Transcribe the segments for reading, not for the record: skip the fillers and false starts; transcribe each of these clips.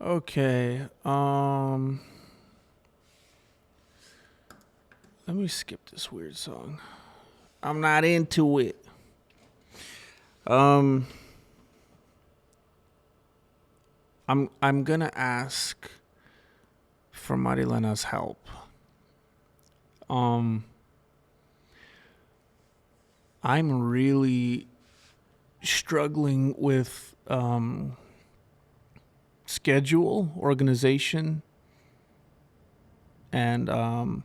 Okay. Let me skip this weird song. I'm not into it. Um, I'm gonna ask for Marilena's help. Um, I'm really struggling with schedule, organization, and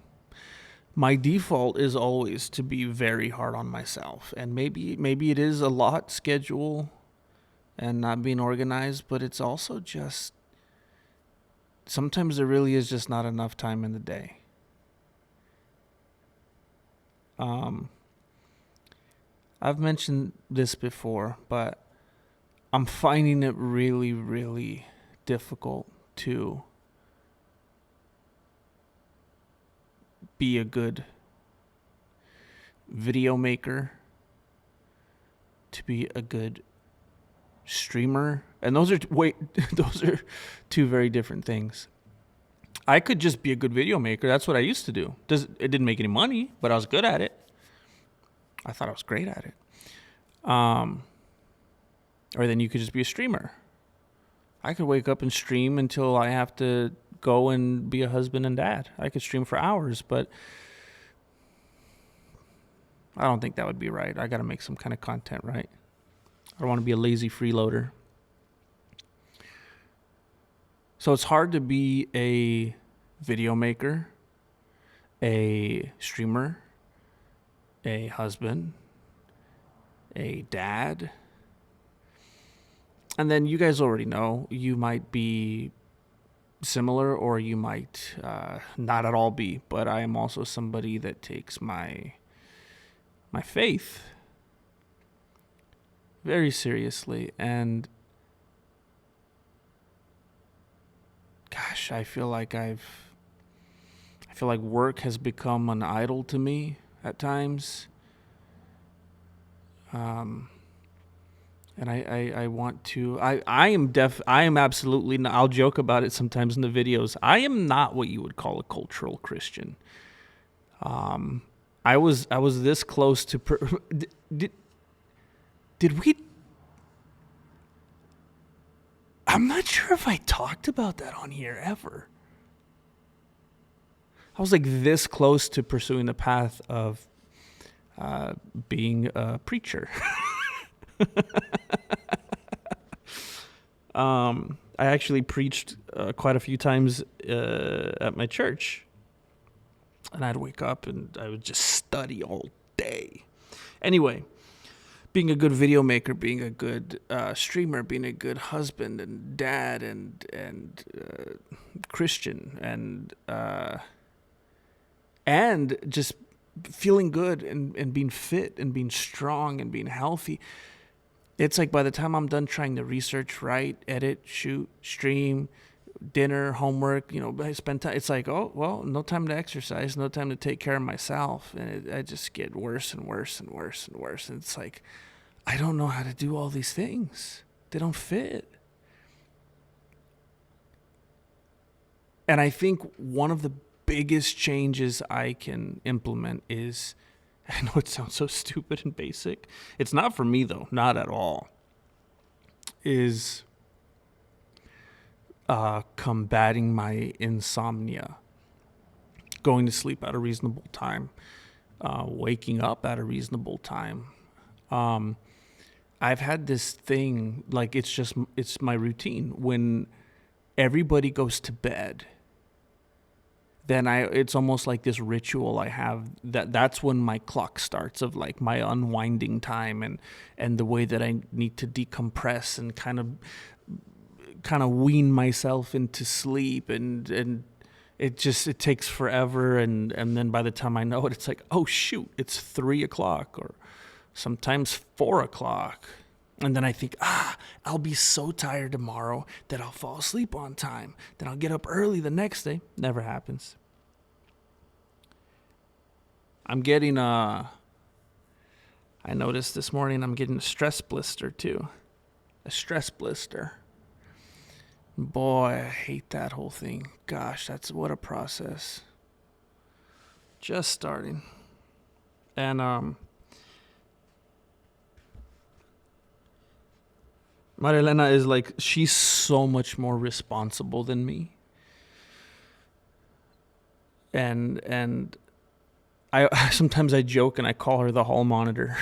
my default is always to be very hard on myself. And maybe it is a lot schedule and not being organized, but it's also just sometimes there really is just not enough time in the day. Um, I've mentioned this before, but I'm finding it really, really difficult to be a good video maker, to be a good streamer, and those are two very different things. I could just be a good video maker. That's what I used to do. It didn't make any money, but I was good at it. I thought I was great at it. Or then you could just be a streamer. I could wake up and stream until I have to go and be a husband and dad. I could stream for hours, but I don't think that would be right. I got to make some kind of content, right? I don't want to be a lazy freeloader. So it's hard to be a video maker, a streamer, a husband, a dad. And then you guys already know you might be similar or you might not at all be. But I am also somebody that takes my faith very seriously. And gosh, I feel like work has become an idol to me at times. And I want to, I am absolutely not, I'll joke about it sometimes in the videos. I am not what you would call a cultural Christian. I was this close to, did we, I'm not sure if I talked about that on here ever. I was like this close to pursuing the path of being a preacher. I actually preached quite a few times at my church. And I'd wake up and I would just study all day. Anyway, being a good video maker, being a good streamer, being a good husband and dad and Christian and just feeling good and being fit and being strong and being healthy. It's like by the time I'm done trying to research, write, edit, shoot, stream, dinner, homework, I spend time. It's like, oh, well, no time to exercise, no time to take care of myself. And I just get worse and worse and worse and worse. And it's like, I don't know how to do all these things. They don't fit. And I think one of the biggest changes I can implement is, I know it sounds so stupid and basic. It's not for me, though. Not at all. Is combating my insomnia. Going to sleep at a reasonable time. Waking up at a reasonable time. I've had this thing, like it's my routine. When everybody goes to bed, then it's almost like this ritual I have that's when my clock starts of like my unwinding time and the way that I need to decompress and kind of wean myself into sleep and it takes forever and then by the time I know it, it's like, oh shoot, it's 3:00 or sometimes 4:00. And then I think, I'll be so tired tomorrow that I'll fall asleep on time. Then I'll get up early the next day. Never happens. I'm getting I noticed this morning I'm getting a stress blister too. A stress blister. Boy, I hate that whole thing. Gosh, that's what a process. Just starting. And Marilena is like, she's so much more responsible than me. And I sometimes I joke and I call her the hall monitor.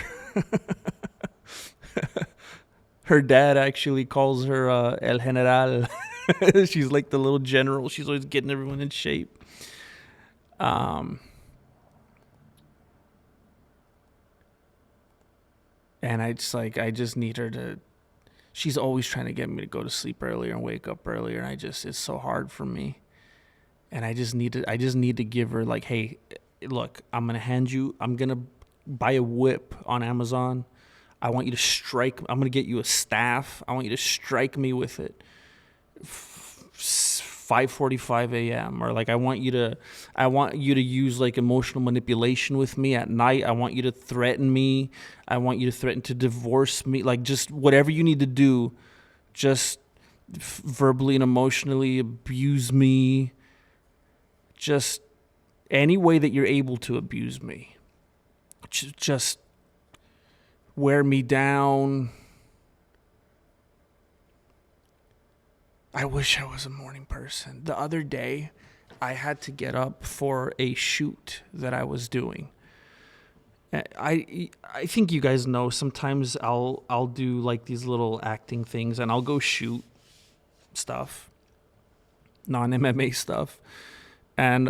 Her dad actually calls her El General. She's like the little general. She's always getting everyone in shape. Um, and I just need her to. She's always trying to get me to go to sleep earlier and wake up earlier, and it's so hard for me. And I just need to give her like, hey, look, I'm gonna buy a whip on Amazon. I want you to strike. I'm gonna get you a staff. I want you to strike me with it. 5:45 a.m. or like I want you to use like emotional manipulation with me at night. I want you to threaten me. I want you to threaten to divorce me. Like just whatever you need to do, just verbally and emotionally abuse me. Just any way that you're able to abuse me. Just wear me down. I wish I was a morning person. The other day, I had to get up for a shoot that I was doing. I think you guys know sometimes I'll do like these little acting things and I'll go shoot stuff, non-MMA stuff. And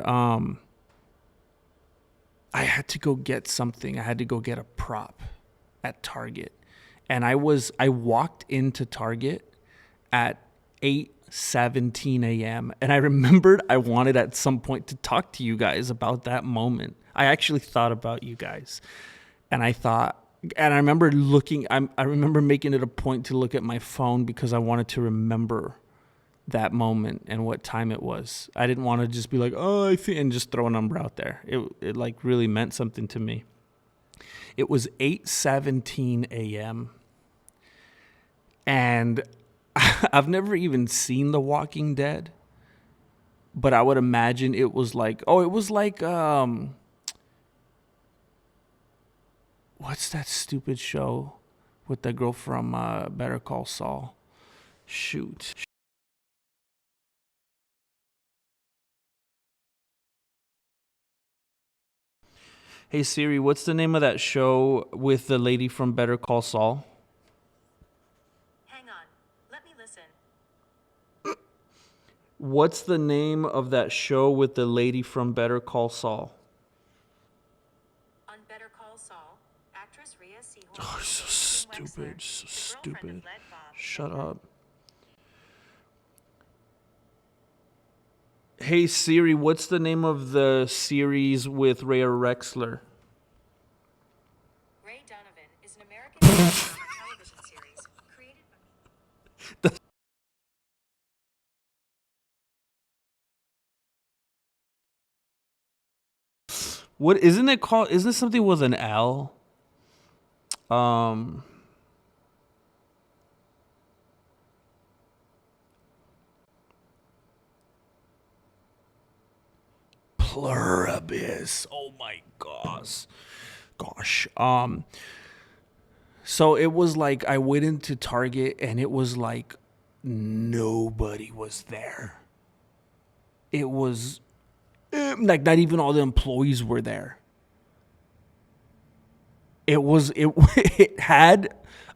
I had to go get something. I had to go get a prop at Target. And I walked into Target at 8:17 a.m. And I remembered I wanted at some point to talk to you guys about that moment. I actually thought about you guys. And I remember I remember making it a point to look at my phone because I wanted to remember that moment and what time it was. I didn't want to just be like, oh, I think, and just throw a number out there. It like really meant something to me. It was 8:17 a.m. And I've never even seen The Walking Dead, but I would imagine it was like, what's that stupid show with the girl from Better Call Saul? Shoot. Hey Siri, what's the name of that show with the lady from Better Call Saul? Hang on. Let me listen. What's the name of that show with the lady from Better Call Saul? On Better Call Saul, actress Rhea Seehorn. Oh, so stupid. So stupid. Shut up. Hey Siri, what's the name of the series with Rhea Rexler? Ray Donovan is an American television series created by... What isn't it called? Isn't it something with an L? Um Pluribus. Oh my gosh. Gosh. So it was like I went into Target and it was like nobody was there. It was like not even all the employees were there. It had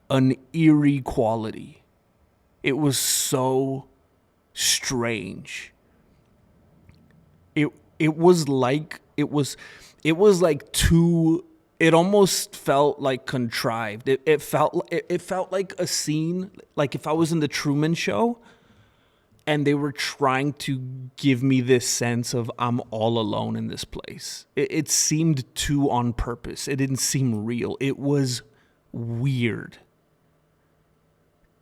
an eerie quality. It was so strange. It was like it was like too. It almost felt like contrived. It felt like a scene, like if I was in the Truman Show and they were trying to give me this sense of I'm all alone in this place. It seemed too on purpose. It didn't seem real. It was weird.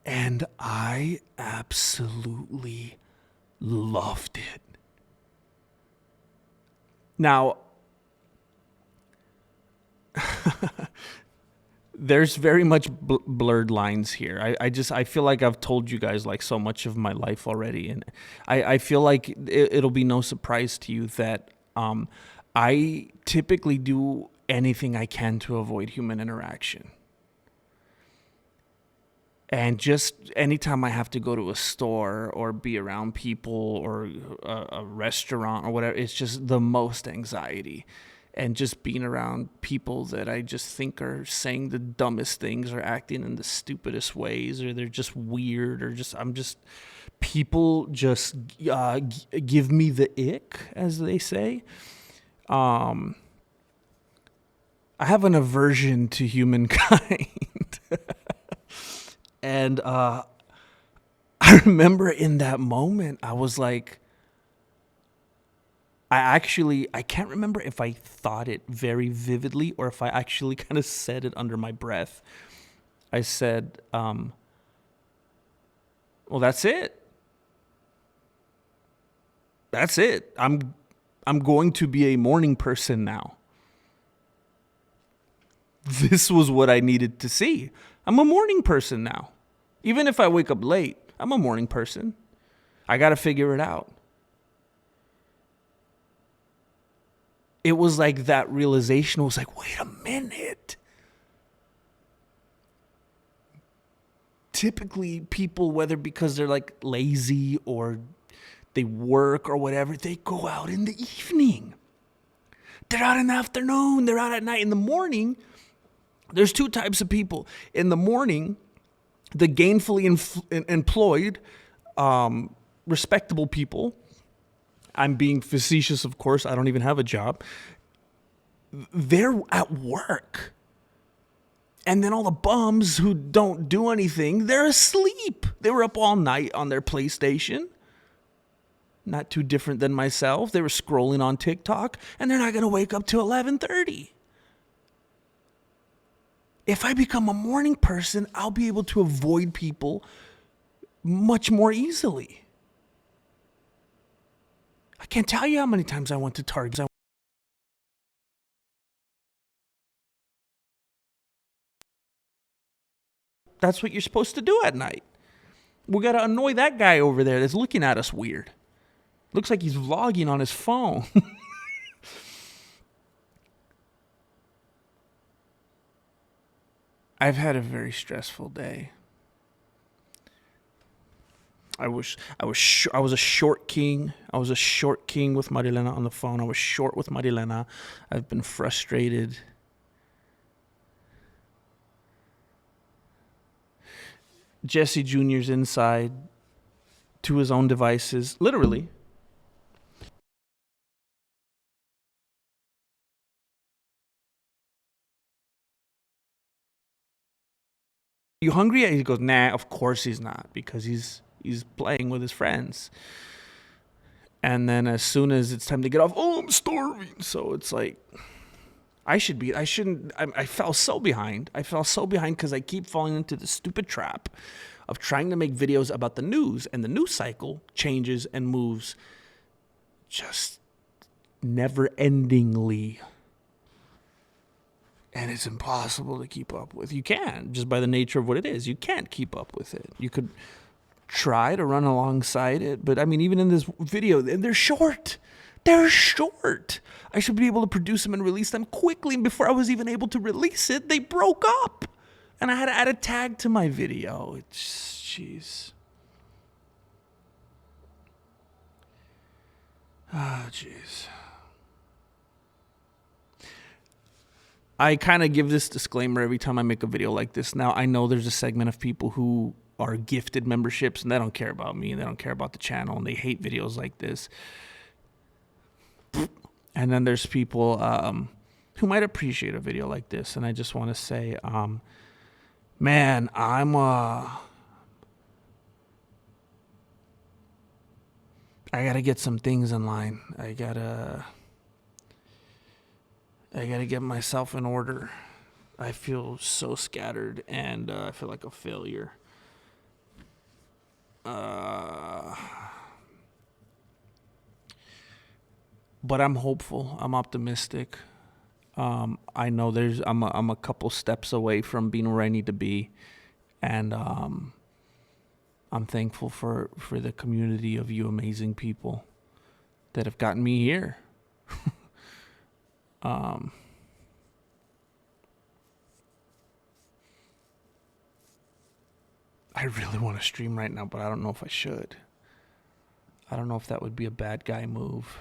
And I absolutely loved it. Now, there's very much blurred lines here. I feel like I've told you guys like so much of my life already, and I feel like it'll be no surprise to you that I typically do anything I can to avoid human interaction. And just anytime I have to go to a store or be around people or a restaurant or whatever, it's just the most anxiety. And just being around people that I just think are saying the dumbest things or acting in the stupidest ways, or they're just weird, or people just give me the ick, as they say. Um, I have an aversion to humankind. And I remember in that moment, I was like, I can't remember if I thought it very vividly or if I actually kind of said it under my breath. I said, well, that's it. That's it. I'm going to be a morning person now. This was what I needed to see. I'm a morning person now. Even if I wake up late, I'm a morning person. I got to figure it out. It was like that realization was like, wait a minute. Typically, people, whether because they're like lazy or they work or whatever, they go out in the evening. They're out in the afternoon. They're out at night. In the morning, there's two types of people. In the morning, the gainfully employed, respectable people. I'm being facetious, of course. I don't even have a job. They're at work. And then all the bums who don't do anything, they're asleep. They were up all night on their PlayStation. Not too different than myself. They were scrolling on TikTok, and they're not going to wake up till 11:30. If I become a morning person, I'll be able to avoid people much more easily. I can't tell you how many times I went to Target. That's what you're supposed to do at night. We got to annoy that guy over there that's looking at us weird. Looks like he's vlogging on his phone. I've had a very stressful day. I was a short king. I was a short king with Marilena on the phone. I was short with Marilena. I've been frustrated. Jesse Jr.'s inside to his own devices, literally. You hungry? And he goes, nah, of course he's not, because he's playing with his friends. And then as soon as it's time to get off, oh, I'm starving. So it's like, I fell so behind. I fell so behind because I keep falling into the stupid trap of trying to make videos about the news, and the news cycle changes and moves just never endingly. And it's impossible to keep up with. You can't, just by the nature of what it is. You can't keep up with it. You could try to run alongside it, but I mean, even in this video, and they're short. They're short. I should be able to produce them and release them quickly. And before I was even able to release it, they broke up. And I had to add a tag to my video. It's, jeez. Ah, jeez. I kind of give this disclaimer every time I make a video like this. Now, I know there's a segment of people who are gifted memberships and they don't care about me and they don't care about the channel and they hate videos like this. And then there's people who might appreciate a video like this. And I just want to say, man, I got to get some things in line. I got to get myself in order. I feel so scattered and I feel like a failure. But I'm hopeful. I'm optimistic. I know I'm a couple steps away from being where I need to be, and I'm thankful for the community of you amazing people that have gotten me here. um, I really want to stream right now, but I don't know if I should. I don't know if that would be a bad guy move.